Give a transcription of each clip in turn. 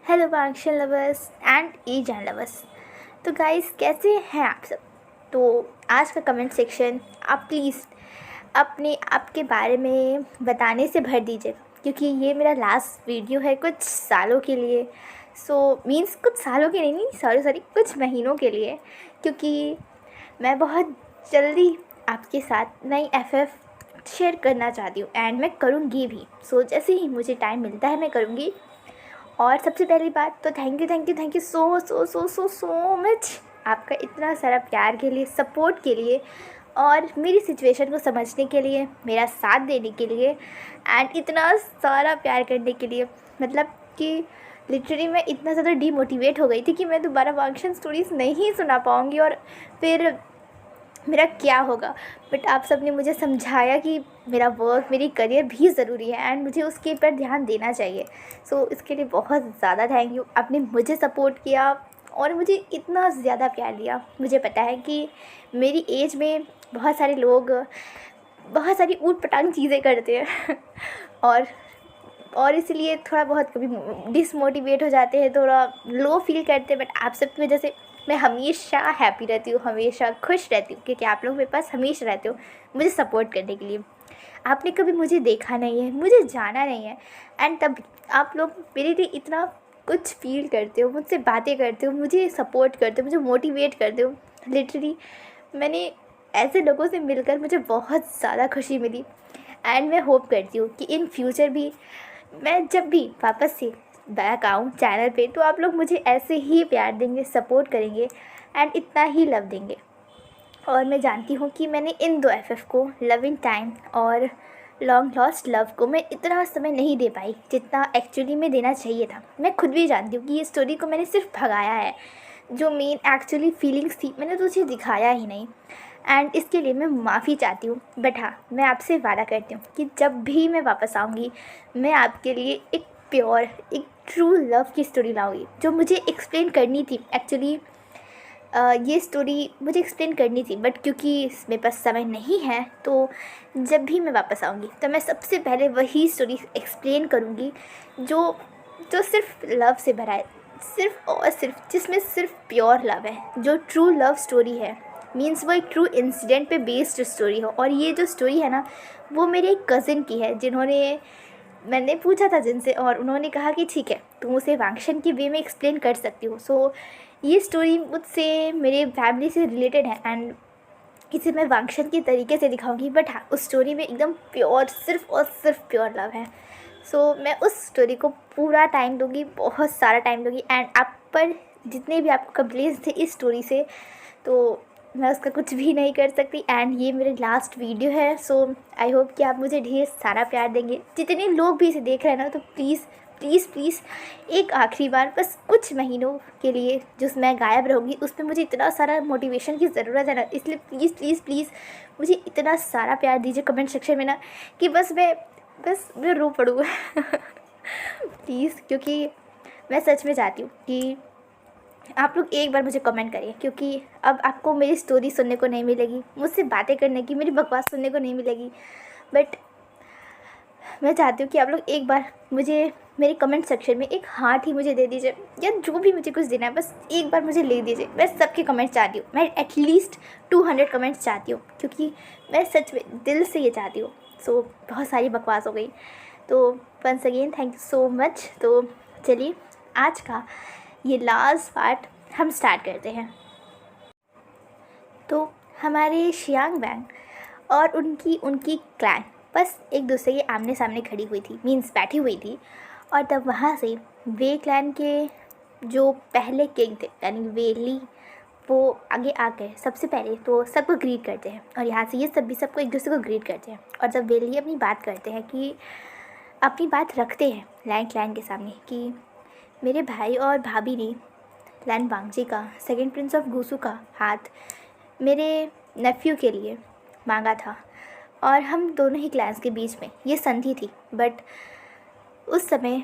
Hello function lovers and E Jain lovers. तो guys कैसे हैं आप सब। तो आज का कमेंट सेक्शन आप प्लीज़ अपने आप के बारे में बताने से भर दीजिए, क्योंकि ये मेरा लास्ट वीडियो है कुछ सालों के लिए। मीन्स कुछ सालों के लिए नहीं, सॉरी कुछ महीनों के लिए, क्योंकि मैं बहुत जल्दी आपके साथ नई एफएफ शेयर करना चाहती हूँ एंड मैं करूँगी भी। जैसे ही मुझे टाइम मिलता है मैं करूँगी। और सबसे पहली बात तो थैंक यू सो मच आपका इतना सारा प्यार के लिए, सपोर्ट के लिए और मेरी सिचुएशन को समझने के लिए, मेरा साथ देने के लिए एंड इतना सारा प्यार करने के लिए। मतलब कि लिटरली मैं इतना ज़्यादा डीमोटिवेट हो गई थी कि मैं दोबारा फंक्शन स्टोरीज़ नहीं सुना पाऊँगी और फिर मेरा क्या होगा। बट आप सब ने मुझे समझाया कि मेरा वर्क, मेरी करियर भी ज़रूरी है एंड मुझे उसके पर ध्यान देना चाहिए। इसके लिए बहुत ज़्यादा थैंक यू। आपने मुझे सपोर्ट किया और मुझे इतना ज़्यादा प्यार दिया। मुझे पता है कि मेरी एज में बहुत सारे लोग बहुत सारी ऊट पटांग चीज़ें करते हैं और इसलिए थोड़ा बहुत कभी डिसमोटिवेट हो जाते हैं, थोड़ा लो फील करते हैं। बट आप सबकी वजह से मैं हमेशा हैप्पी रहती हूँ, हमेशा खुश रहती हूँ, क्योंकि आप लोग मेरे पास हमेशा रहते हो मुझे सपोर्ट करने के लिए। आपने कभी मुझे देखा नहीं है, मुझे जाना नहीं है एंड तब आप लोग मेरे लिए इतना कुछ फील करते हो, मुझसे बातें करते हो, मुझे सपोर्ट करते हो, मुझे मोटिवेट करते हो। लिटरली मैंने ऐसे लोगों से मिलकर मुझे बहुत ज़्यादा खुशी मिली एंड मैं होप करती हूँ कि इन फ्यूचर भी मैं जब भी वापस से बैक आऊँ चैनल पे तो आप लोग मुझे ऐसे ही प्यार देंगे, सपोर्ट करेंगे एंड इतना ही लव देंगे। और मैं जानती हूँ कि मैंने इन दो एफएफ को, लव इन टाइम और लॉन्ग लॉस्ट लव को, मैं इतना समय नहीं दे पाई जितना एक्चुअली में देना चाहिए था। मैं खुद भी जानती हूँ कि ये स्टोरी को मैंने सिर्फ भगाया है, जो मेन एक्चुअली फीलिंग्स थी मैंने तो उसे दिखाया ही नहीं एंड इसके लिए मैं माफ़ी चाहती हूँ। बट हाँ, मैं आपसे वादा करती हूँ कि जब भी मैं वापस आऊँगी मैं आपके लिए एक प्योर, एक ट्रू लव की स्टोरी लाऊंगी, जो मुझे एक्सप्लेन करनी थी। एक्चुअली ये स्टोरी मुझे एक्सप्लेन करनी थी बट क्योंकि मेरे पास समय नहीं है, तो जब भी मैं वापस आऊँगी तो मैं सबसे पहले वही स्टोरी एक्सप्लेन करूँगी जो जो सिर्फ लव से भरा है, सिर्फ और सिर्फ जिसमें सिर्फ प्योर लव है, जो ट्रू लव स्टोरी है। मीन्स वो एक ट्रू इंसिडेंट पे बेस्ड स्टोरी हो। और ये जो स्टोरी है ना, वो मेरे एक कज़िन की है, जिन्होंने, मैंने पूछा था जिनसे और उन्होंने कहा कि ठीक है तुम उसे वांगशन की वे में एक्सप्लेन कर सकती हो। ये स्टोरी मुझसे, मेरे फैमिली से रिलेटेड है एंड इसे मैं वांगशन के तरीके से दिखाऊंगी। बट हाँ, उस स्टोरी में एकदम प्योर, सिर्फ और सिर्फ प्योर लव है। मैं उस स्टोरी को पूरा टाइम दूंगी, बहुत सारा टाइम दूंगी एंड आप पर जितने भी आपको कंप्लेंट्स थे इस स्टोरी से, तो मैं उसका कुछ भी नहीं कर सकती एंड ये मेरे लास्ट वीडियो है। आई होप कि आप मुझे ढेर सारा प्यार देंगे। जितने लोग भी इसे देख रहे हैं ना, तो प्लीज़ प्लीज़ प्लीज़ एक आखिरी बार, बस कुछ महीनों के लिए जो मैं गायब रहूँगी उसमें मुझे इतना सारा मोटिवेशन की ज़रूरत है ना, इसलिए प्लीज़ प्लीज़ प्लीज़ मुझे इतना सारा प्यार दीजिए कमेंट सेक्शन में ना, कि बस मैं रो पड़ूँ प्लीज़, क्योंकि मैं सच में चाहती हूँ कि आप लोग एक बार मुझे कमेंट करिए, क्योंकि अब आपको मेरी स्टोरी सुनने को नहीं मिलेगी, मुझसे बातें करने की, मेरी बकवास सुनने को नहीं मिलेगी। बट मैं चाहती हूँ कि आप लोग एक बार मुझे मेरे कमेंट सेक्शन में एक हार्ट ही मुझे दे दीजिए, या जो भी मुझे कुछ देना है बस एक बार मुझे ले दीजिए। मैं सबके कमेंट चाहती हूँ, मैं एटलीस्ट 200 कमेंट्स चाहती हूँ, क्योंकि मैं सच में दिल से ये चाहती हूँ। बहुत सारी बकवास हो गई, तो once again thank you so much. तो चलिए आज का ये लास्ट पार्ट हम स्टार्ट करते हैं। तो हमारे शियांग बैंग और उनकी क्लैन बस एक दूसरे के आमने सामने खड़ी हुई थी, मीन्स बैठी हुई थी। और तब वहाँ से वे क्लैन के जो पहले किंग थे, यानी वेली, वो आगे आ गए। सबसे पहले तो सबको ग्रीट करते हैं और यहाँ से ये सब भी सबको एक दूसरे को ग्रीट करते हैं। और जब वेली अपनी बात करते हैं, कि अपनी बात रखते हैं लैंग क्लैन के सामने, कि मेरे भाई और भाभी ने लैन वांगजी का, सेकंड प्रिंस ऑफ गुसू का हाथ मेरे नेफ्यू के लिए मांगा था और हम दोनों ही क्लैंस के बीच में ये संधि थी। बट उस समय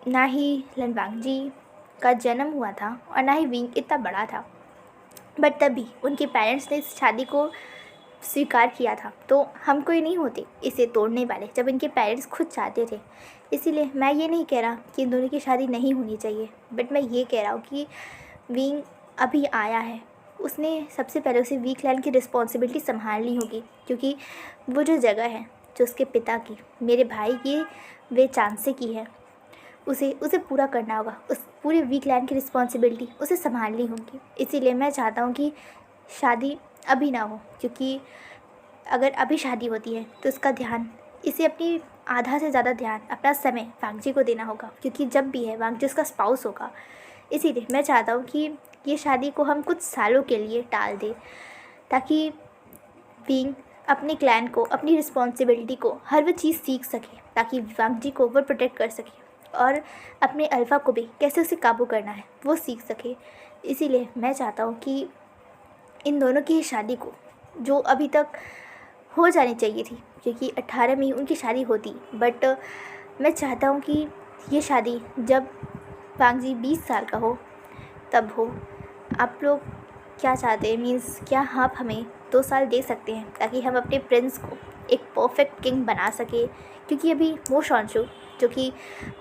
ना ही लैन वांगजी का जन्म हुआ था और ना ही विंग इतना बड़ा था। बट तभी उनके पेरेंट्स ने इस शादी को स्वीकार किया था तो हम कोई नहीं होते इसे तोड़ने वाले, जब इनके पेरेंट्स खुद चाहते थे। इसीलिए मैं ये नहीं कह रहा कि इन दोनों की शादी नहीं होनी चाहिए, बट मैं ये कह रहा हूँ कि विंग अभी आया है, उसने सबसे पहले उसे वी क्लैन की रिस्पॉन्सिबिलिटी संभालनी होगी, क्योंकि वो जो जगह है जो उसके पिता की, मेरे भाई की वे चांसे की है, उसे उसे पूरा करना होगा। उस पूरे वी क्लैन की रिस्पॉन्सिबिलिटी उसे संभालनी होगी। इसीलिए मैं चाहता हूँ कि शादी अभी ना हो, क्योंकि अगर अभी शादी होती है तो उसका ध्यान, इसे अपनी आधा से ज़्यादा ध्यान, अपना समय वांगजी को देना होगा, क्योंकि जब भी है वांगजी उसका स्पाउस होगा। इसीलिए मैं चाहता हूँ कि ये शादी को हम कुछ सालों के लिए टाल दें, ताकि विंग अपने क्लैन को, अपनी रिस्पॉन्सिबिलिटी को हर वो चीज़ सीख सके, ताकि वांगजी को वो प्रोटेक्ट कर सके और अपने अल्फ़ा को भी कैसे उसे काबू करना है वो सीख सके। इसीलिए मैं चाहता हूँ कि इन दोनों की शादी को, जो अभी तक हो जानी चाहिए थी, क्योंकि 18 में ही उनकी शादी होती, बट मैं चाहता हूँ कि ये शादी जब वांगजी 20 साल का हो तब हो। आप लोग क्या चाहते हैं, मीन्स क्या आप हमें 2 साल दे सकते हैं, ताकि हम अपने प्रिंस को एक परफेक्ट किंग बना सके, क्योंकि अभी वो शॉन्शु जो कि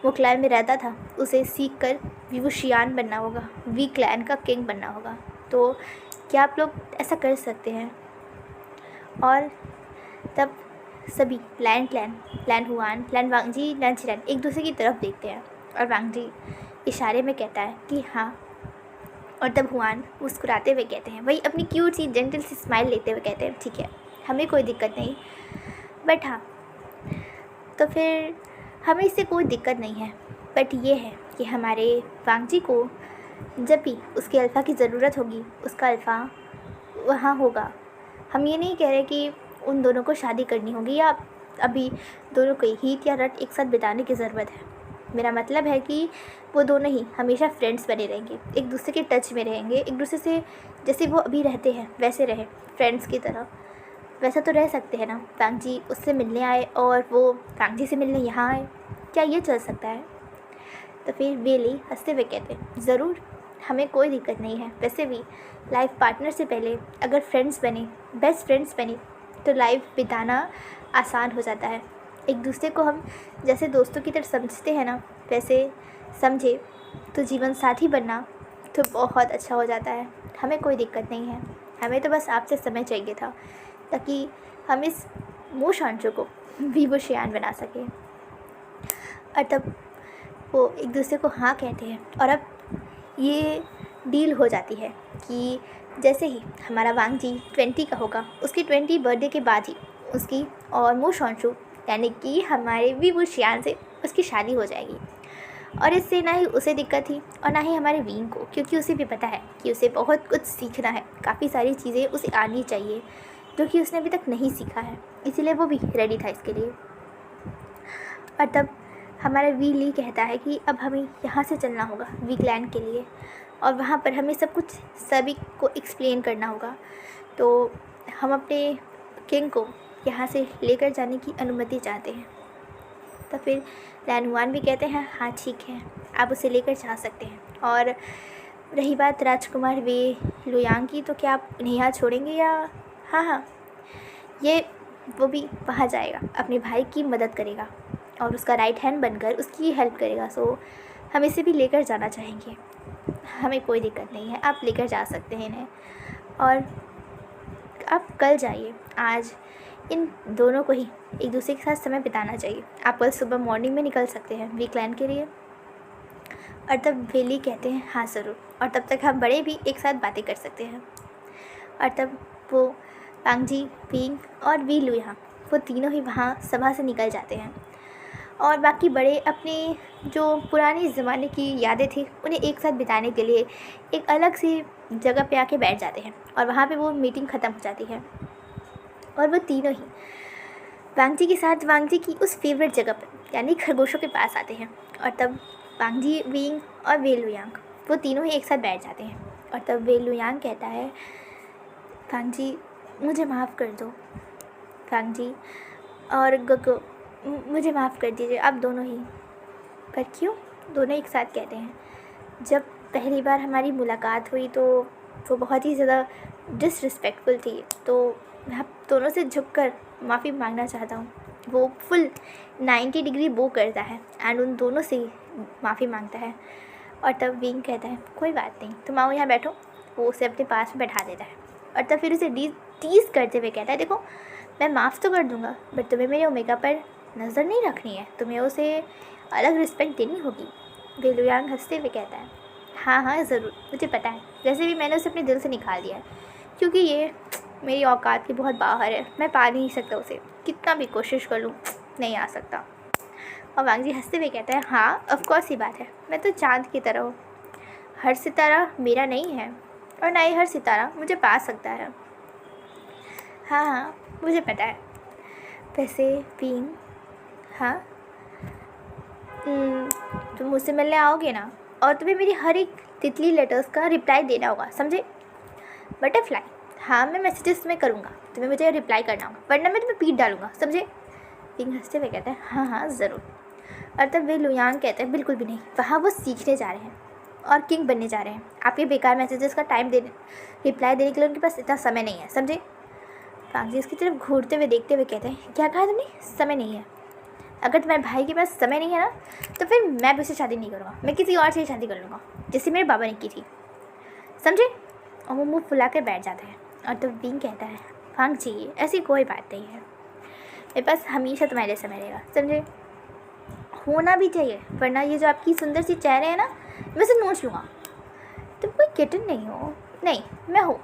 वो क्लैन में रहता था, उसे सीख कर भी वो शियान बनना होगा, वी क्लैन का किंग बनना होगा। तो क्या आप लोग ऐसा कर सकते हैं? और तब सभी land Hwan, land वांगजी, land Chiran एक दूसरे की तरफ देखते हैं और वांगजी इशारे में कहता है कि हाँ, और तब हुआन मुस्कुराते हुए कहते हैं, वही अपनी क्यूट सी जेंटल सी स्माइल लेते हुए कहते हैं, ठीक है, हमें कोई दिक्कत नहीं, बट हाँ, तो फिर हमें इससे कोई दिक्कत नहीं है, बट ये है कि हमारे वांगजी को जब भी उसके अल्फ़ा की ज़रूरत होगी, उसका अल्फ़ा वहाँ होगा। हम ये नहीं कह रहे कि उन दोनों को शादी करनी होगी या अभी दोनों को हीत या रट एक साथ बिताने की ज़रूरत है। मेरा मतलब है कि वो दोनों ही हमेशा फ्रेंड्स बने रहेंगे, एक दूसरे के टच में रहेंगे, एक दूसरे से जैसे वो अभी रहते हैं वैसे रहे, फ्रेंड्स की तरह। वैसा तो रह सकते हैं ना, वांगजी उससे मिलने आए और वो वांगजी से मिलने यहाँ आए, क्या ये चल सकता है? तो फिर वेली हंसते हुए कहते हैं, ज़रूर, हमें कोई दिक्कत नहीं है। वैसे भी लाइफ पार्टनर से पहले अगर फ्रेंड्स बने, बेस्ट फ्रेंड्स बने, तो लाइफ बिताना आसान हो जाता है। एक दूसरे को हम जैसे दोस्तों की तरह समझते हैं ना, वैसे समझे तो जीवन साथी बनना तो बहुत अच्छा हो जाता है। हमें कोई दिक्कत नहीं है, हमें तो बस आपसे समय चाहिए था, ताकि हम इस मो शॉन्शु को भी वो शियान बना सकें। और तब वो एक दूसरे को हाँ कहते हैं, और अब ये डील हो जाती है कि जैसे ही हमारा वांगजी 20 का होगा, उसकी 20 बर्थडे के बाद ही उसकी और मो शॉन्शु यानी कि हमारे वी शियान से उसकी शादी हो जाएगी। और इससे ना ही उसे दिक्कत थी और ना ही हमारे विंग को, क्योंकि उसे भी पता है कि उसे बहुत कुछ सीखना है, काफ़ी सारी चीज़ें उसे आनी चाहिए जो कि उसने अभी तक नहीं सीखा है, इसीलिए वो भी रेडी था इसके लिए। और तब हमारा वी ली कहता है कि अब हमें यहाँ से चलना होगा वी क्लैन के लिए, और वहाँ पर हमें सब कुछ सभी को एक्सप्लेन करना होगा। तो हम अपने किंग को यहाँ से लेकर जाने की अनुमति चाहते हैं। तो फिर लैनवान भी कहते हैं, हाँ ठीक है, आप उसे लेकर जा सकते हैं। और रही बात राजकुमार वे लुयांग की, तो क्या आप उन्हें यहाँ छोड़ेंगे या? हाँ, ये वो भी वहाँ जाएगा, अपने भाई की मदद करेगा और उसका राइट हैंड बनकर उसकी हेल्प करेगा। सो हम इसे भी लेकर जाना चाहेंगे, हमें कोई दिक्कत नहीं है, आप लेकर जा सकते हैं इन्हें। और आप कल जाइए, आज इन दोनों को ही एक दूसरे के साथ समय बिताना चाहिए। आप कल सुबह मॉर्निंग में निकल सकते हैं वी क्लैन के लिए। और तब वेली कहते हैं, हाँ ज़रूर, और तब तक हम बड़े भी एक साथ बातें कर सकते हैं। और तब वो वांगजी, विंग और वी लुयांग, वो तीनों ही वहाँ सभा से निकल जाते हैं और बाकी बड़े अपने जो पुराने ज़माने की यादें थी उन्हें एक साथ बिताने के लिए एक अलग सी जगह पे आके बैठ जाते हैं, और वहाँ पे वो मीटिंग ख़त्म हो जाती है। और वो तीनों ही वांगजी के साथ वांगजी की उस फेवरेट जगह पर यानी खरगोशों के पास आते हैं। और तब वांगजी, विंग और वे लुयांग, वो तीनों ही एक साथ बैठ जाते हैं। और तब वे लुयांग कहता है, वांगजी मुझे माफ़ कर दो, वांगजी और गगो मुझे माफ़ कर दीजिए, आप दोनों ही। पर क्यों? दोनों एक साथ कहते हैं, जब पहली बार हमारी मुलाकात हुई तो वो बहुत ही ज़्यादा डिसरिस्पेक्टफुल थी, तो मैं आप दोनों से झुककर माफ़ी मांगना चाहता हूँ। वो फुल 90 डिग्री वो करता है एंड उन दोनों से माफ़ी मांगता है। और तब विंग कहता है कोई बात नहीं, तुम आओ यहाँ बैठो। वो उसे अपने पास में बैठा देता है और तब फिर उसे टीज़ करते हुए कहता है देखो मैं माफ़ तो कर दूँगा बट तुम्हें मेरे ओमेगा पर नज़र नहीं रखनी है, तुम्हें उसे अलग रिस्पेक्ट देनी होगी। वे लुयांग हंसते हुए कहता है हाँ हाँ ज़रूर, मुझे पता है, वैसे भी मैंने उसे अपने दिल से निकाल दिया है क्योंकि ये मेरी औकात के बहुत बाहर है, मैं पा नहीं सकता उसे, कितना भी कोशिश कर लूँ नहीं आ सकता। और वांग जी हंसते हुए कहता है हाँ ऑफकोर्स ही बात है, मैं तो चाँद की तरह हूँ, हर सितारा मेरा नहीं है और ना ही हर सितारा मुझे पा सकता है। हाँ हाँ मुझे पता है। वैसे विंग हाँ तुम मुझसे मिलने आओगे ना, और तुम्हें मेरी हर एक तितली लेटर्स का रिप्लाई देना होगा, समझे? बटरफ्लाई हाँ मैं मैसेजेस में करूँगा, तुम्हें मुझे रिप्लाई करना होगा वरना मैं तुम्हें पीट डालूँगा, समझे? विंग हंसते हुए कहते हैं हाँ हाँ ज़रूर। और तब वे लुयांग कहते हैं बिल्कुल भी नहीं, वहाँ वो सीखने जा रहे हैं और किंग बनने जा रहे हैं, आपके बेकार मैसेजेस का रिप्लाई देने के लिए उनके पास इतना समय नहीं है, समझे? वांग जी इसकी तरफ घूरते हुए देखते हुए कहते हैं क्या कहा तुमने? समय नहीं है? अगर तुम्हारे भाई के पास समय नहीं है ना तो फिर मैं भी उससे शादी नहीं करूँगा, मैं किसी और से ही शादी कर लूँगा जैसे मेरे बाबा ने की थी, समझे? और वो मुँह फुला कर बैठ जाता है। और तो विंग कहता है वांग जी ऐसी कोई बात नहीं है, मेरे पास हमेशा तुम्हारे लिए समय रहेगा, समझे? होना भी चाहिए वरना ये जो आपकी सुंदर सी चेहरे है ना मैं उसे नोच लूँगा। तुम कोई किटन नहीं हो, नहीं मैं हूँ,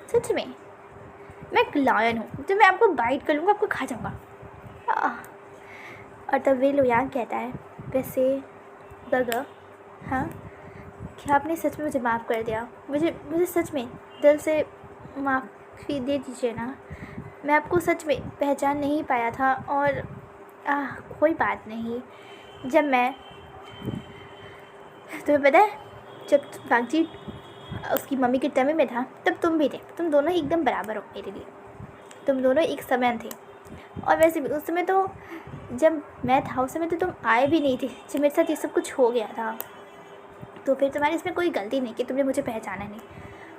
सच में मैं एक लायन हूँ, तो मैं आपको बाइट कर लूँगा, आपको खा जाऊँगा। और तब वे लुयांग कहता है वैसे गगा हाँ क्या आपने सच में मुझे माफ़ कर दिया? मुझे सच में दिल से माफ़ी दे दीजिए ना, मैं आपको सच में पहचान नहीं पाया था। और कोई बात नहीं, जब मैं तुम्हें पता है जब वांग जी उसकी मम्मी के टमी में था तब तुम भी थे, तुम दोनों ही एकदम बराबर हो मेरे लिए, तुम दोनों एक समान थे। और वैसे भी उस समय तो जब मैं था उस समय तो तुम आए भी नहीं थे जब मेरे साथ ये सब कुछ हो गया था, तो फिर तुम्हारी इसमें कोई गलती नहीं कि तुमने मुझे पहचाना नहीं।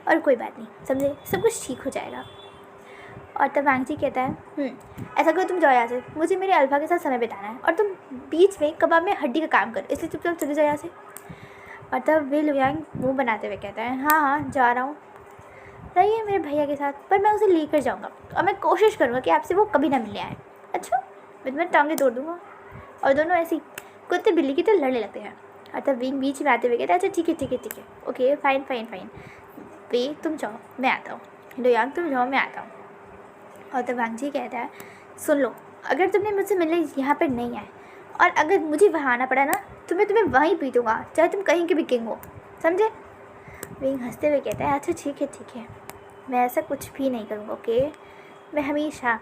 और कोई बात नहीं, समझे, सब कुछ ठीक हो जाएगा। और तब वांग जी कहता है ऐसा करो तुम जाओ यहाँ से, मुझे मेरे अल्फा के साथ समय बिताना है और तुम बीच में कबाब में हड्डी का काम कर, इसलिए चुपचाप चले जाओ यहाँ से। और तब वे लुयांग मुँह बनाते हुए कहता है हाँ हाँ जा रहा हूँ, रहिए मेरे भैया के साथ, पर मैं उसे लेकर जाऊँगा और मैं कोशिश करूँगा कि आपसे वो कभी ना मिलने आए। अच्छा मैं तुम्हें टांगे तोड़ दूँगा। और दोनों ऐसी कुत्ते बिल्ली की तरह लड़ने लगते हैं। और तब विंग बीच में आते हुए कहता है अच्छा ठीक है ओके फाइन फाइन फाइन, वे तुम जाओ मैं आता हूँ, लुयांग तुम जाओ मैं आता हूँ। और तब वांग जी कहता है सुन लो, अगर तुमने मुझसे मिलने यहाँ पर नहीं आए और अगर मुझे वहाँ आना पड़ा ना तो मैं तुम्हें वहीं पीटूँगा, चाहे तुम कहीं के भी किंग हो, समझे? विंग हंसते हुए कहता है अच्छा ठीक है, मैं ऐसा कुछ भी नहीं करूँगा, ओके? मैं हमेशा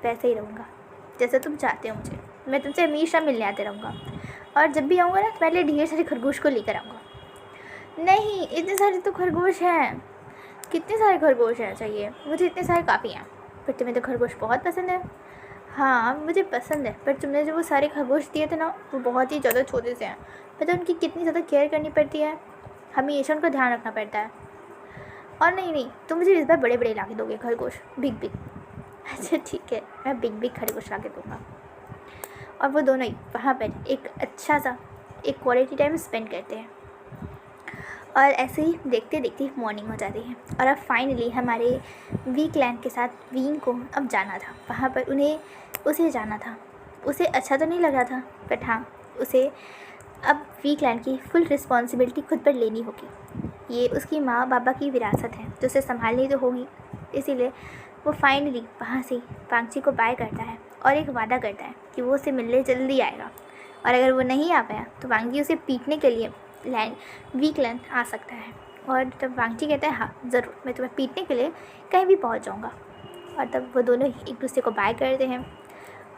वैसे ही रहूँगा जैसा तुम चाहते हो मुझे, मैं तुमसे हमेशा मिलने आते रहूँगा और जब भी आऊँगा ना तुम्हारे लिए ढेर सारे खरगोश को लेकर आऊँगा। नहीं इतने सारे तो खरगोश हैं, कितने सारे खरगोश हैं चाहिए मुझे? इतने सारे काफ़ी हैं, पर तुम्हें तो खरगोश बहुत पसंद है। हाँ मुझे पसंद है, पर तुमने जो वो सारे खरगोश दिए थे ना वो बहुत ही ज़्यादा छोटे से हैं, पता है उनकी कितनी ज़्यादा केयर करनी पड़ती है, हमेशा उनका ध्यान रखना पड़ता है। और नहीं तुम मुझे इस बार बड़े बड़े ला के दोगे खरगोश, बिग। अच्छा ठीक है, मैं बिग खरगोश ला के दूँगा। और वो दोनों ही वहाँ पर एक अच्छा सा एक क्वालिटी टाइम स्पेंड करते हैं। और ऐसे ही देखते देखते मॉर्निंग हो जाती है और अब फाइनली हमारे वी क्लैन के साथ विंग को अब जाना था वहाँ पर, उसे जाना था। उसे अच्छा तो नहीं लग रहा था बट हाँ उसे अब वी क्लैन की फुल रिस्पॉन्सिबिलिटी खुद पर लेनी होगी। ये उसकी माँ बाबा की विरासत है तो उसे संभालनी तो होगी, इसीलिए वो फाइनली वहाँ से वांग जी को बाय करता है और एक वादा करता है कि वो उसे मिलने जल्दी आएगा और अगर वो नहीं आ पाया तो वांग जी उसे पीटने के लिए वी क्लैन आ सकता है। और तब वांग जी कहता है हाँ ज़रूर, मैं तुम्हें पीटने के लिए कहीं भी पहुँच जाऊँगा। और तब वो दोनों ही एक दूसरे को बाय करते हैं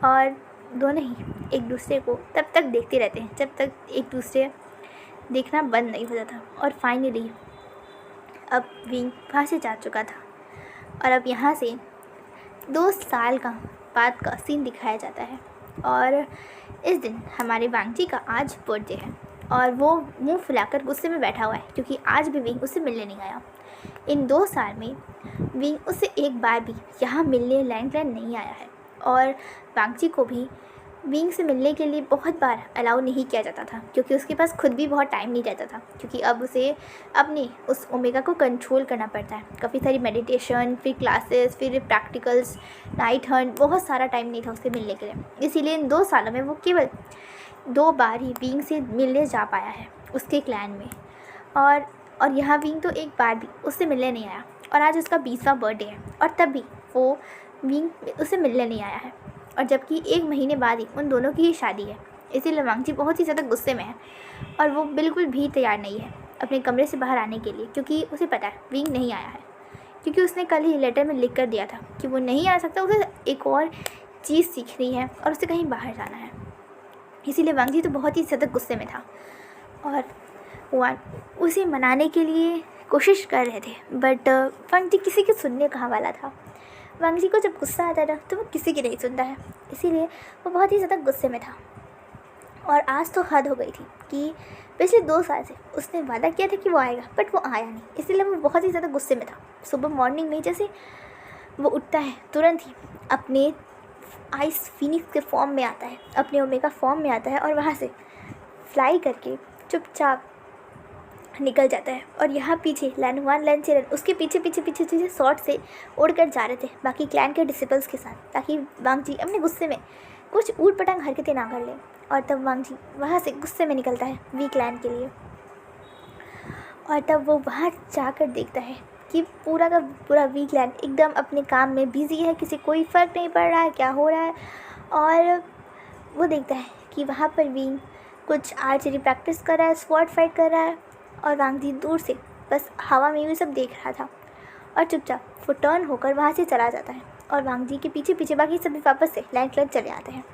और दोनों ही एक दूसरे को तब तक देखते रहते हैं जब तक एक दूसरे देखना बंद नहीं हो जाता। और फाइनली अब विंग वहाँ से जा चुका था और अब यहाँ से 2 साल का बाद का सीन दिखाया जाता है। और इस दिन हमारे वांग जी का आज बर्थडे है और वो मुंह फुलाकर गुस्से में बैठा हुआ है क्योंकि आज भी विंग उससे मिलने नहीं आया। इन 2 साल में विंग उससे एक बार भी यहाँ मिलने लैंडलाइन नहीं आया है और वांगची को भी विंग से मिलने के लिए बहुत बार अलाउ नहीं किया जाता था क्योंकि उसके पास खुद भी बहुत टाइम नहीं रहता था, क्योंकि अब उसे अपने उस ओमेगा को कंट्रोल करना पड़ता है। काफ़ी सारी मेडिटेशन, फिर क्लासेस, फिर प्रैक्टिकल्स, नाइट हंट, बहुत सारा टाइम नहीं था उससे मिलने के लिए। इसीलिए इन 2 सालों में वो केवल 2 बार ही विंग से मिलने जा पाया है उसके क्लैन में। और यहाँ विंग तो एक बार भी उससे मिलने नहीं आया और आज उसका 20वां बर्थडे है और तब भी वो विंग उससे मिलने नहीं आया है, और जबकि 1 महीने बाद ही उन दोनों की ही शादी है। इसीलिए वांगची बहुत ही ज़्यादा गुस्से में है और वो बिल्कुल भी तैयार नहीं है अपने कमरे से बाहर आने के लिए, क्योंकि उसे पता है विंग नहीं आया है, क्योंकि उसने कल ही लेटर में लिख कर दिया था कि वो नहीं आ सकता, उसे एक और चीज़ सीखनी है और उसे कहीं बाहर जाना है। इसीलिए वांगची तो बहुत ही ज़्यादा गुस्से में था और वो उसे मनाने के लिए कोशिश कर रहे थे, बट वांगची किसी की सुनने कहाँ वाला था। वांगची को जब गुस्सा आता है ना तो वो किसी की नहीं सुनता है, इसीलिए वो बहुत ही ज़्यादा गुस्से में था। और आज तो हद हो गई थी कि पिछले 2 साल से उसने वादा किया था कि वो आएगा, बट वो आया नहीं, इसीलिए वो बहुत ही ज़्यादा गुस्से में था। सुबह मॉर्निंग में जैसे वो उठता है तुरंत ही अपने आइस फिनिक्स के फॉर्म में आता है, अपने ओमेगा फॉर्म में आता है और वहाँ से फ्लाई करके चुपचाप निकल जाता है। और यहाँ पीछे लैनहुआन, लैनचेरन उसके पीछे पीछे पीछे पीछे शॉर्ट से उड़कर जा रहे थे बाकी क्लैन के डिसिपल्स के साथ, ताकि वांगची अपने गुस्से में कुछ ऊट पटांग हरकतें ना कर ले। और तब वांगची वहाँ से गुस्से में निकलता है वी क्लैन के लिए, और तब वो वहाँ जाकर देखता है कि पूरा का पूरा वी क्लैन एकदम अपने काम में बिजी है, किसी कोई फ़र्क नहीं पड़ रहा है क्या हो रहा है। और वो देखता है कि वहाँ पर विंग कुछ आर्चरी प्रैक्टिस कर रहा है, स्वॉर्ड फाइट कर रहा है, और वांगची दूर से बस हवा में भी सब देख रहा था और चुपचाप वो टर्न होकर वहाँ से चला जाता है। और वांगची के पीछे पीछे बाकी सभी वापस से लैंड चले आते हैं।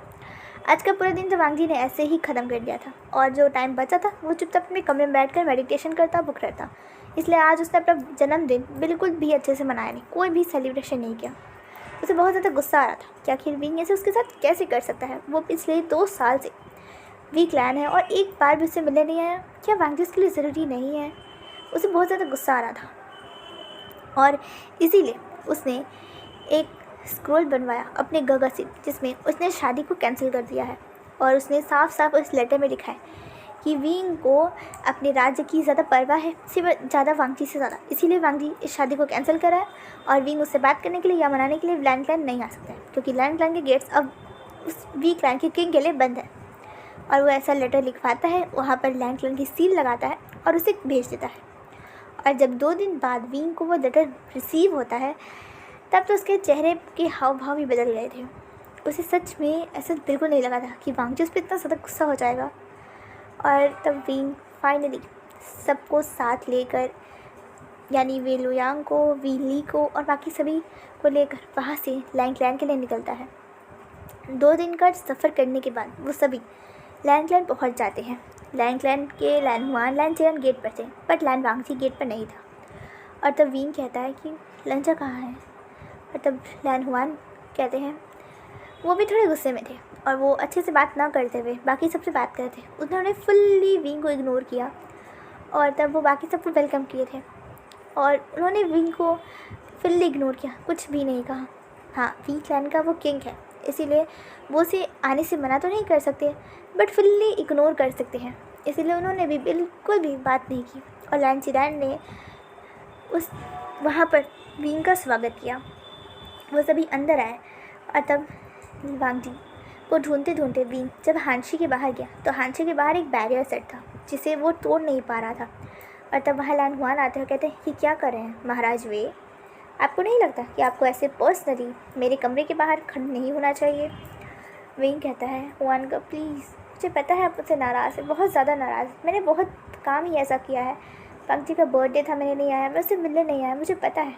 आज का पूरा दिन तो वांगची ने ऐसे ही ख़त्म कर दिया था, और जो टाइम बचा था वो चुपचाप अपने कमरे में बैठकर मेडिटेशन करता, बुक रहता। इसलिए आज उसने अपना जन्मदिन बिल्कुल भी अच्छे से मनाया नहीं, कोई भी सेलिब्रेशन नहीं किया। उसे बहुत ज़्यादा गुस्सा आ रहा था कि आखिर विंग ऐसे उसके साथ कैसे कर सकता है। वो पिछले 2 साल से वी क्लैन है और एक बार भी उससे मिलने नहीं आया। क्या वांगची उसके लिए ज़रूरी नहीं है? उसे बहुत ज़्यादा गुस्सा आ रहा था और इसीलिए उसने एक स्क्रॉल बनवाया अपने गगा से, जिसमें उसने शादी को कैंसिल कर दिया है। और उसने साफ साफ उस लेटर में लिखा है कि विंग को अपने राज्य की ज़्यादा परवाह है, सिर्फ ज़्यादा वांगची से ज़्यादा, इसीलिए वांगची इस शादी को कैंसिल करा है और विंग उससे बात करने के लिए या मनाने के लिए लैंड नहीं आ सकता है, क्योंकि लैंड के गेट्स अब उस वी क्लैन के किंग के लिए बंद है। और वो ऐसा लेटर लिखवाता है, वहाँ पर लैंड की सील लगाता है और उसे भेज देता है। और जब 2 दिन बाद विंग को वो लेटर रिसीव होता है, तब तो उसके चेहरे के हाव भाव भी बदल गए थे। उसे सच में ऐसा बिल्कुल नहीं लगा था कि वांगची उस पर इतना ज़्यादा गुस्सा हो जाएगा। और तब विंग फाइनली सबको साथ लेकर, यानी वे लुयांग को, वी ली को और बाकी सभी को लेकर वहाँ से लैंड के लिए निकलता है। 2 दिन का सफ़र करने के बाद वो सभी लैंड पहुँच जाते हैं। लैंड के लैनहुआन, लैनचेरन गेट पर थे, बट लैंड वांगची गेट पर नहीं था। और तब विंग कहता है कि लंचा कहाँ है? और तब लैनहुआन कहते हैं, वो भी थोड़े गुस्से में थे और वो अच्छे से बात ना करते हुए बाकी सबसे बात करते थे। उन्होंने फुल्ली विंग को इग्नोर किया और तब वो बाकी सबको वेलकम किए थे और उन्होंने विंग को फुल्ली इग्नोर किया, कुछ भी नहीं कहा। हाँ, वी क्लैन का वो किंग है, इसीलिए वो उसे आने से मना तो नहीं कर सकते, बट फुल्ली इग्नोर कर सकते हैं। इसीलिए उन्होंने भी बिल्कुल भी बात नहीं की और लैंचेरन ने उस वहाँ पर विंग का स्वागत किया। वो सभी अंदर आए और तब वांगची को ढूंढते ढूंढते विंग जब हांशी के बाहर गया तो हांशी के बाहर एक बैरियर सेट था जिसे वो तोड़ नहीं पा रहा था। और तब वहाँ लैनहुआन आते हैं, कहते हैं कि क्या कर रहे हैं महाराज वे, आपको नहीं लगता कि आपको ऐसे पर्सनली मेरे कमरे के बाहर खड़ा नहीं होना चाहिए? विंग कहता है, हुआन का प्लीज़, मुझे पता है आप मुझसे नाराज़ है, बहुत ज़्यादा नाराज़, मैंने बहुत काम ही ऐसा किया है, वांगची का बर्थडे था, मैंने नहीं आया, मैं उससे मिलने नहीं आया, मुझे पता है,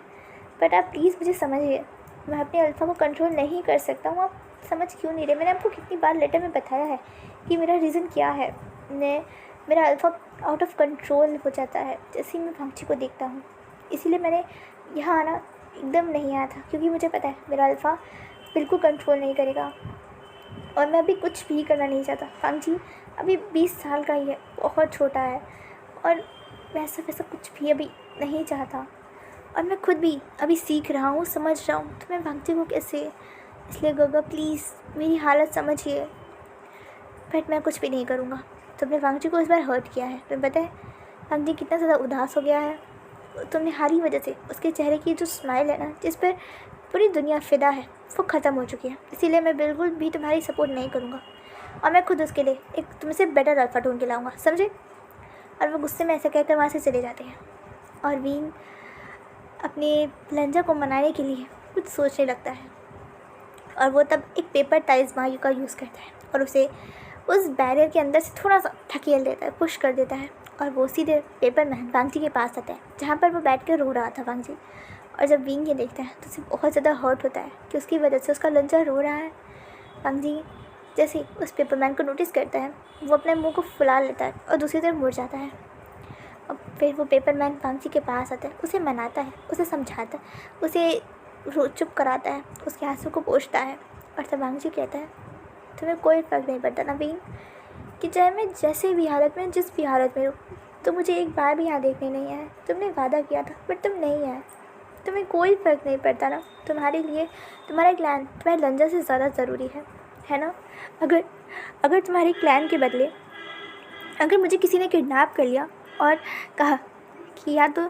बट आप प्लीज़ मुझे समझिए, मैं अपने अल्फ़ा को कंट्रोल नहीं कर सकता हूँ, आप समझ क्यों नहीं रहे? मैंने आपको कितनी बार लेटर में बताया है कि मेरा रीज़न क्या है। मेरा अल्फ़ा आउट ऑफ कंट्रोल हो जाता है जैसे ही मैं वांगची को देखता हूँ, इसीलिए मैंने यहाँ आना एकदम नहीं आया था, क्योंकि मुझे पता है मेरा अल्फ़ा बिल्कुल कंट्रोल नहीं करेगा। और मैं अभी कुछ भी करना नहीं चाहता। वांगजी अभी 20 साल का ही है, बहुत छोटा है और वैसा वैसा कुछ भी अभी नहीं चाहता। और मैं खुद भी अभी सीख रहा हूँ, समझ रहा हूँ, तो मैं वांगजी को कैसे। इसलिए गगा प्लीज़ मेरी हालत समझिए। बट मैं कुछ भी नहीं करूँगा। तुमने वांगजी को इस बार हर्ट किया है। तुम्हें पता है वांगजी कितना ज़्यादा उदास हो गया है तुमने हारी वजह से। उसके चेहरे की जो स्माइल है ना, जिस पर पूरी दुनिया फ़िदा है, वो ख़त्म हो चुकी है। इसीलिए मैं बिल्कुल भी तुम्हारी सपोर्ट नहीं करूँगा और मैं खुद उसके लिए एक तुमसे बेटर अल्फ़ा ढूंढ के लाऊंगा, समझे। और वो गुस्से में ऐसे कहकर वहाँ से चले जाते हैं और विंग अपने लंजा को मनाने के लिए कुछ सोचने लगता है। और वो तब एक पेपर तालिस्मान का यूज़ करता है और उसे उस बैरियर के अंदर से थोड़ा सा धकेल देता है, पुश कर देता है और वो सीधे पेपर मैन वांगजी के पास आता है जहाँ पर वो बैठ कर रो रहा था वांगजी। और जब विंग ये देखता है तो उसे बहुत ज़्यादा हर्ट होता है कि उसकी वजह से उसका लंजा रो रहा है। वांगजी जैसे ही उस पेपर मैन को नोटिस करता है वो अपने मुंह को फुला लेता है और दूसरी तरफ मुड़ जाता है। और फिर वो पेपर मैन वांगजी के पास आता है, उसे मनाता है, उसे समझाता है, उसे चुप कराता है, उसके आंसू को पोंछता है। और तब वांगजी कहता है तुम्हें कोई फ़र्क नहीं पड़ता ना विंग, कि चाहे मैं जैसे भी हालत में, जिस भी हालत में हूँ, तो मुझे एक बार भी यहाँ देखने नहीं आया। तुमने वादा किया था बट तुम नहीं आए। तुम्हें कोई फ़र्क नहीं पड़ता ना। तुम्हारे लिए तुम्हारा क्लैन तुम्हारे लंजा से ज़्यादा ज़रूरी है ना। अगर अगर तुम्हारे क्लैन के बदले अगर मुझे किसी ने किडनैप कर लिया और कहा कि या तो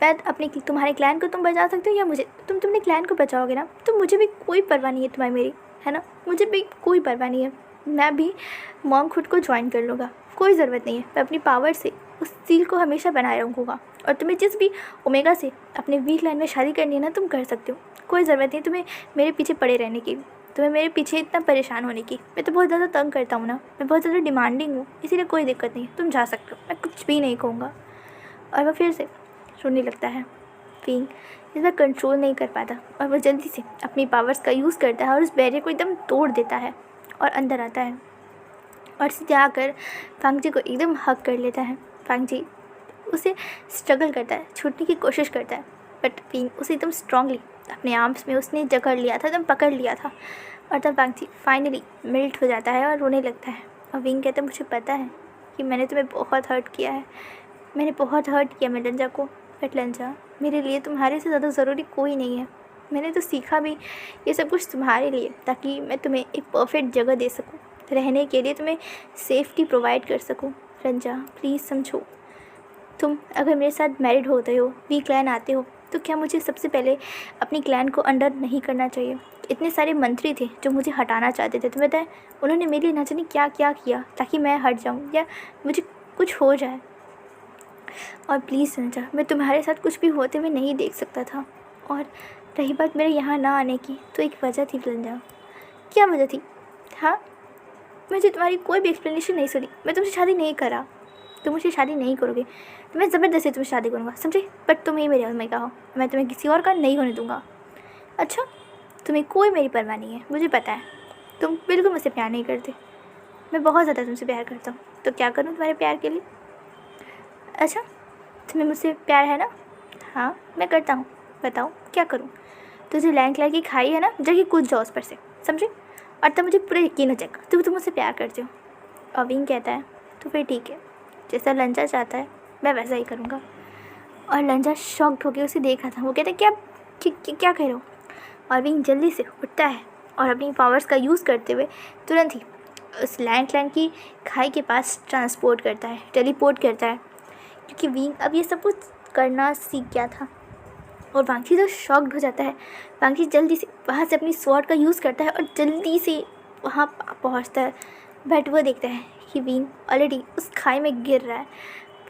मैं अपने तुम्हारे क्लैन को तुम बचा सकते हो या मुझे, तुमने क्लैन को बचाओगे ना, तो मुझे भी कोई परवाह नहीं है तुम्हारी मेरी, है ना। मुझे भी कोई परवाह नहीं है। मैं भी मॉन्क हुड को ज्वाइन कर लूँगा, कोई ज़रूरत नहीं है। मैं अपनी पावर से उस सील को हमेशा बनाए रखूँगा। और तुम्हें जिस भी ओमेगा से अपने वीक लाइन में शादी करनी है ना, तुम कर सकते हो। कोई ज़रूरत नहीं तुम्हें मेरे पीछे पड़े रहने की, तुम्हें मेरे पीछे इतना परेशान होने की। मैं तो बहुत ज़्यादा तंग करता हूँ ना, मैं बहुत ज़्यादा डिमांडिंग हूँ, इसीलिए कोई दिक्कत नहीं है, तुम जा सकते हो, मैं कुछ भी नहीं कहूँगा। और वह फिर से रोने लगता है। विंग इस बार कंट्रोल नहीं कर पाता और वह जल्दी से अपनी पावर्स का यूज़ करता है और उस बैरियर को एकदम तोड़ देता है और अंदर आता है और सीधे आकर वांगजी को एकदम हक कर लेता है। वांगजी उसे स्ट्रगल करता है, छूटने की कोशिश करता है, बट विंग उसे एकदम स्ट्रांगली अपने आर्म्स में उसने जकड़ लिया था, एकदम पकड़ लिया था। और तब वांगजी फाइनली मेल्ट हो जाता है और रोने लगता है। और विंग कहता है मुझे पता है कि मैंने तुम्हें बहुत हर्ट किया है, मैंने बहुत हर्ट किया मैं लंजा को, बट लंजा मेरे लिए तुम्हारे से ज़्यादा ज़रूरी कोई नहीं है। मैंने तो सीखा भी ये सब कुछ तुम्हारे लिए, ताकि मैं तुम्हें एक परफेक्ट जगह दे सकूं, रहने के लिए तुम्हें सेफ्टी प्रोवाइड कर सकूं। लंजा प्लीज़ समझो, तुम अगर मेरे साथ मैरिड होते हो, वी क्लैन आते हो, तो क्या मुझे सबसे पहले अपनी क्लैन को अंडर नहीं करना चाहिए। इतने सारे मंत्री थे जो मुझे हटाना चाहते थे, तुम्हें पता है उन्होंने मेरे लिए ना जाने क्या क्या किया ताकि मैं हट जाऊँ या मुझे कुछ हो जाए। और प्लीज़ लंजा, मैं तुम्हारे साथ कुछ भी होते हुए नहीं देख सकता था। और रही बात मेरे यहाँ ना आने की, तो एक वजह थी लंजा। क्या वजह थी? हाँ, मुझे तुम्हारी कोई भी एक्सप्लेनेशन नहीं सुनी। मैं तुमसे शादी नहीं करा, तुम मुझसे शादी नहीं करोगे तो मैं ज़बरदस्ती तुमसे शादी करूँगा, समझे। बट तुम ही मेरे हस्बैंड का हो, मैं तुम्हें किसी और का नहीं होने दूँगा। अच्छा, तुम्हें कोई मेरी परवाह नहीं है, मुझे पता है। तुम बिल्कुल मुझसे प्यार नहीं करते, मैं बहुत ज़्यादा तुमसे प्यार करता हूँ। तो क्या करूँ तुम्हारे प्यार के लिए? अच्छा, तुम्हें मुझसे प्यार है ना? हाँ, मैं करता हूँ, बताओ क्या करूँ? तुझे लैंड क्लैर की खाई है ना, जाके कूद जाओ उस पर से, समझे। और तब मुझे पूरा यकीन हो जाएगा तुम मुझसे प्यार करते हो। और विंग कहता है तो फिर ठीक है, जैसा लंजा चाहता है मैं वैसा ही करूँगा। और लंजा शॉक्ड होकर उसे देख रहा था। वो कहता है क्या कह रहे हो? और विंग जल्दी से उठता है और अपनी पावर्स का यूज़ करते हुए तुरंत ही उस लैंड की खाई के पास टेलीपोर्ट करता है, क्योंकि विंग अब ये सब कुछ करना सीख गया था। और वांगजी तो शॉक्ड हो जाता है। वांगजी जल्दी से वहाँ से अपनी स्वॉर्ड का यूज़ करता है और जल्दी से वहाँ पहुँचता है। बट वो देखता है कि विंग ऑलरेडी उस खाई में गिर रहा है।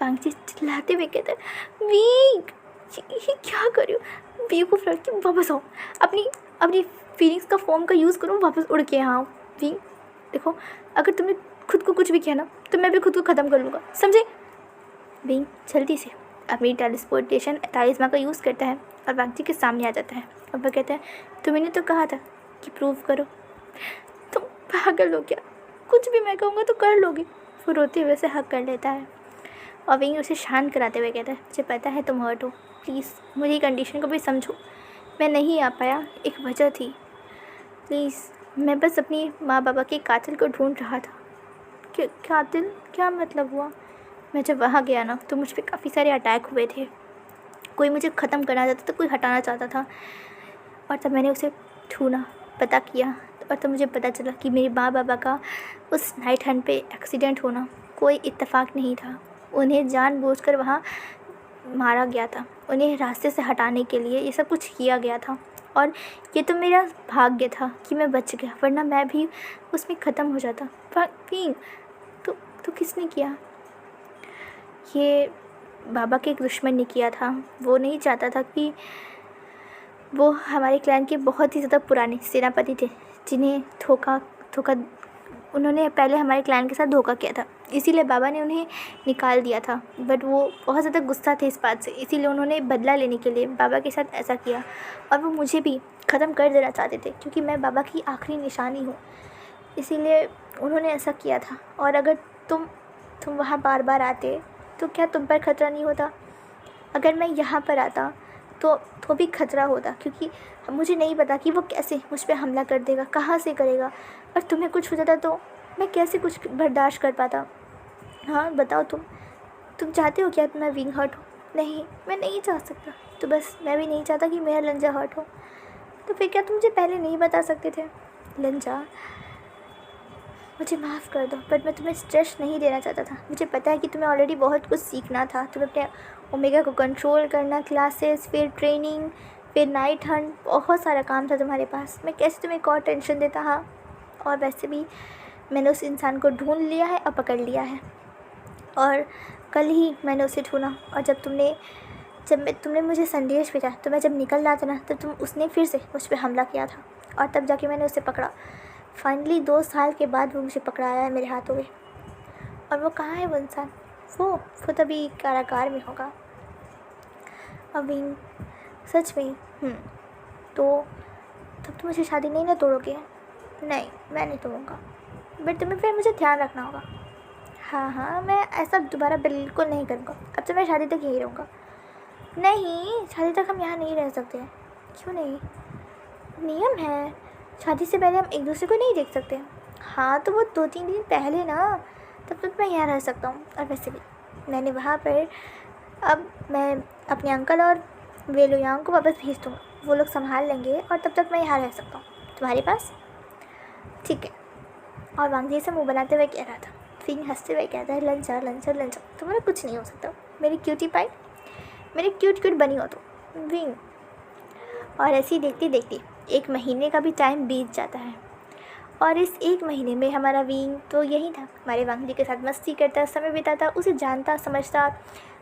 वांगजी चिल्लाते हुए कहता है विंग ये क्या कर रही हो? बेवकूफ़ लड़की, वापस आओ, अपनी फीलिंग्स का फॉर्म का यूज़ करो, वापस उड़ के यहाँ आओ। विंग देखो, अगर तुमने खुद को कुछ भी किया ना तो मैं भी खुद को ख़त्म कर लूँगा, समझे। विंग जल्दी से अपनी टेलीपोर्टेशन तालिस्मान का यूज़ करता है और वांगजी के सामने आ जाता है। और वह कहता है तुमने तो कहा था कि प्रूव करो। तुम पागल हो क्या? कुछ भी मैं कहूँगा तो कर लोगे। वो रोते हुए से हक कर लेता है और विंग उसे शांत कराते हुए कहता है मुझे पता है तुम हर्ट हो, प्लीज़ मेरी कंडीशन को भी समझो। मैं नहीं आ पाया, एक वजह थी, प्लीज़ मैं बस अपनी माँ बाबा के कातिल को ढूंढ रहा था। कातिल क्या मतलब हुआ? मैं जब वहाँ गया ना तो मुझ पे काफ़ी सारे अटैक हुए थे। कोई मुझे ख़त्म करना चाहता था, कोई हटाना चाहता था। और तब मैंने उसे ढूंढा, पता किया, और तब मुझे पता चला कि मेरे माँ बाबा का उस नाइट हंट पे एक्सीडेंट होना कोई इत्तेफाक नहीं था। उन्हें जानबूझकर वहाँ मारा गया था। उन्हें रास्ते से हटाने के लिए ये सब कुछ किया गया था। और ये तो मेरा भाग्य था कि मैं बच गया, वरना मैं भी उसमें ख़त्म हो जाता। पर तो किसने किया? ये बाबा के एक दुश्मन ने किया था। वो नहीं चाहता था कि वो हमारे क्लैन के बहुत ही ज़्यादा पुराने सेनापति थे, जिन्हें धोखा उन्होंने पहले हमारे क्लैन के साथ धोखा किया था। इसीलिए बाबा ने उन्हें निकाल दिया था। बट वो बहुत ज़्यादा गुस्सा थे इस बात से, इसीलिए उन्होंने बदला लेने के लिए बाबा के साथ ऐसा किया। और वो मुझे भी ख़त्म कर देना चाहते थे, क्योंकि मैं बाबा की आखिरी निशानी हूँ। इसीलिए उन्होंने ऐसा किया था। और अगर तुम वहाँ बार बार आते तो क्या तुम पर ख़तरा नहीं होता? अगर मैं यहाँ पर आता तो भी ख़तरा होता, क्योंकि मुझे नहीं पता कि वो कैसे मुझ पे हमला कर देगा, कहाँ से करेगा। और तुम्हें कुछ हो जाता तो मैं कैसे कुछ बर्दाश्त कर पाता? हाँ बताओ, तुम चाहते हो क्या मैं विंग हर्ट हो? नहीं, मैं नहीं चाह सकता। तो बस मैं भी नहीं चाहता कि मेरा लंजा हर्ट हो। तो फिर क्या तुम मुझे पहले नहीं बता सकते थे? लंजा, मुझे माफ़ कर दो, बट मैं तुम्हें स्ट्रेस नहीं देना चाहता था। मुझे पता है कि तुम्हें ऑलरेडी बहुत कुछ सीखना था। तुम्हें अपने ओमेगा को कंट्रोल करना, क्लासेस, फिर ट्रेनिंग, फिर नाइट हंट, बहुत सारा काम था तुम्हारे पास। मैं कैसे तुम्हें एक और टेंशन देता? हाँ, और वैसे भी मैंने उस इंसान को ढूंढ लिया है और पकड़ लिया है। और कल ही मैंने उसे ढूंढा। और जब तुमने मुझे संदेश भेजा, तो मैं जब निकल रहा था ना, तब उसने फिर से मुझ पर हमला किया था। और तब जाके मैंने उसे पकड़ा। फाइनली 2 साल के बाद वो मुझे पकड़ाया है मेरे हाथों में। और वो कहाँ है वो इंसान? वो तभी कारागार में होगा। अभी सच में। तो तब तुम मुझे शादी नहीं ना तोड़ोगे? नहीं, मैं नहीं तोड़ूँगा, बट तुम्हें फिर मुझे ध्यान रखना होगा। हाँ, मैं ऐसा दोबारा बिल्कुल नहीं करूँगा। अब तो मैं शादी तक यहीं रहूँगा। नहीं, शादी तक हम यहाँ नहीं रह सकते। क्यों नहीं? नियम है, शादी से पहले हम एक दूसरे को नहीं देख सकते। हाँ, तो वो 2-3 दिन पहले ना, तब तक मैं यहाँ रह सकता हूँ। और वैसे भी मैंने वहाँ पर, अब मैं अपने अंकल और वेलुयांग को वापस भेज दूँगा। वो लोग संभाल लेंगे, और तब तक मैं यहाँ रह सकता हूँ तुम्हारे पास। ठीक है। और वांगजी से मुँह बनाते हुए कह रहा था। फिर हंसते हुए कहता है, लंचा लंचा लंचा, तुम्हारा कुछ नहीं हो सकता। मेरी क्यूटी पाई, मेरी क्यूट बनी हो तो विंग। और ऐसे ही देखते देखते 1 महीने का भी टाइम बीत जाता है। और इस 1 महीने में हमारा विंग तो यही था, हमारे वांगजी के साथ मस्ती करता, समय बिताता, उसे जानता समझता,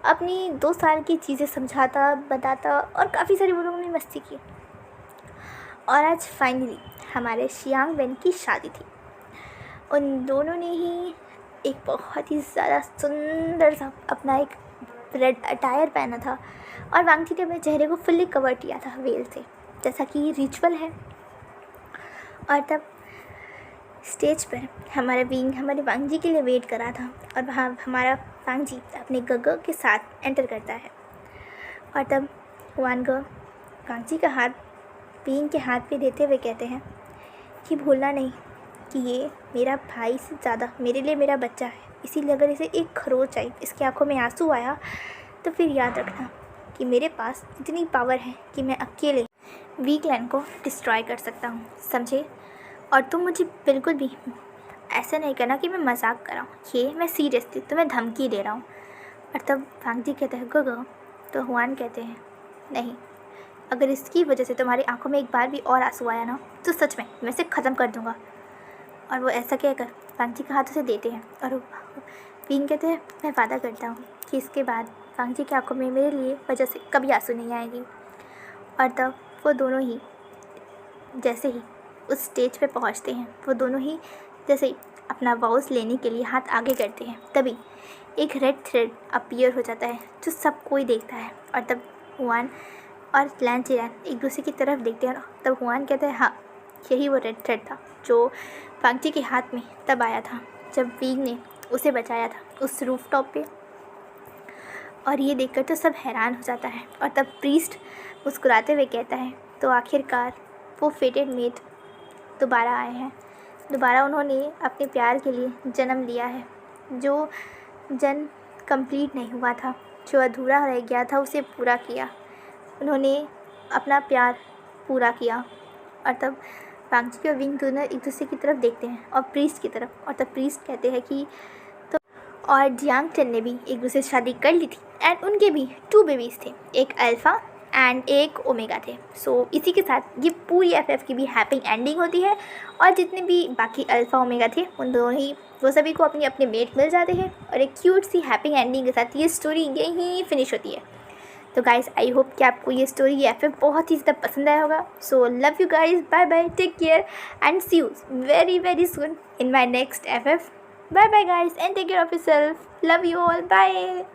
अपनी 2 साल की चीज़ें समझाता बताता, और काफ़ी सारी वो लोगों ने मस्ती की। और आज फाइनली हमारे शियांग वेन की शादी थी। उन दोनों ने ही एक बहुत ही ज़्यादा सुंदर सा अपना एक रेड अटायर पहना था। और वांगजी ने अपने चेहरे को फुल्ली कवर किया था वेल से, जैसा कि रिचुअल है। और तब स्टेज पर हमारा विंग हमारे वांगजी के लिए वेट कर रहा था। और वहाँ हमारा वांगजी अपने गग के साथ एंटर करता है। और तब वांग वांगजी का हाथ विंग के हाथ पे देते हुए कहते हैं कि भूलना नहीं कि ये मेरा भाई से ज़्यादा मेरे लिए मेरा बच्चा है। इसीलिए अगर इसे एक खरोच आई, इसकी आंखों में आंसू आया, तो फिर याद रखना कि मेरे पास इतनी पावर है कि मैं अकेले वीक लैंड को डिस्ट्रॉय कर सकता हूँ, समझे? और तुम मुझे बिल्कुल भी ऐसा नहीं करना कि मैं मजाक कर रहा हूँ, ये मैं सीरियसली तुम्हें धमकी दे रहा हूँ। और तब वांगजी कहते हैं गो। तो हुआन कहते हैं नहीं, अगर इसकी वजह से तुम्हारी आंखों में एक बार भी और आंसू आया ना, तो सच में मैं इसे ख़त्म कर दूँगा। और वो ऐसा कहकर वांगजी के हाथों से देते हैं। और विंग कहते हैं मैं वादा करता हूँ कि इसके बाद वांगजी की आंखों में मेरे लिए वजह से कभी आंसू नहीं आएगी। और तब वो दोनों ही जैसे ही उस स्टेज पे पहुँचते हैं, वो दोनों ही जैसे ही अपना वाउस लेने के लिए हाथ आगे करते हैं, तभी एक रेड थ्रेड अपीयर हो जाता है जो सब कोई देखता है। और तब हुआन और लैन चिरान एक दूसरे की तरफ देखते हैं। तब हुआन कहता है हाँ, यही वो रेड थ्रेड था जो वांगजी के हाथ में तब आया था जब विंग ने उसे बचाया था उस रूफटॉप पे। और ये देखकर तो सब हैरान हो जाता है। और तब प्रीस्ट मुस्कुराते हुए कहता है तो आखिरकार वो फेटेड मेट दोबारा आए हैं। दोबारा उन्होंने अपने प्यार के लिए जन्म लिया है। जो जन्म कंप्लीट नहीं हुआ था, जो अधूरा रह गया था, उसे पूरा किया। उन्होंने अपना प्यार पूरा किया। और तब वांगची और विंग दोनों एक दूसरे की तरफ देखते हैं और प्रीस्ट की तरफ, और तब प्रीस्ट कहते हैं कि तो और जियांग चन ने भी एक दूसरे से शादी कर ली थी एंड उनके भी 2 बेबीज़ थे, एक अल्फ़ा एंड एक ओमेगा थे। सो इसी के साथ ये पूरी एफएफ की भी हैप्पी एंडिंग होती है। और जितने भी बाकी अल्फ़ा ओमेगा थे उन दोनों ही वो सभी को अपनी अपने मेट मिल जाते हैं और एक क्यूट सी हैप्पी एंडिंग के साथ ये स्टोरी यहीं फिनिश होती है। तो गाइस आई होप कि आपको ये स्टोरी ये एफएफ बहुत ही ज़्यादा पसंद आया होगा। So love you guys, bye bye, take care and see you very soon in my next FF. Bye bye guys and take care of yourself, love you all, bye.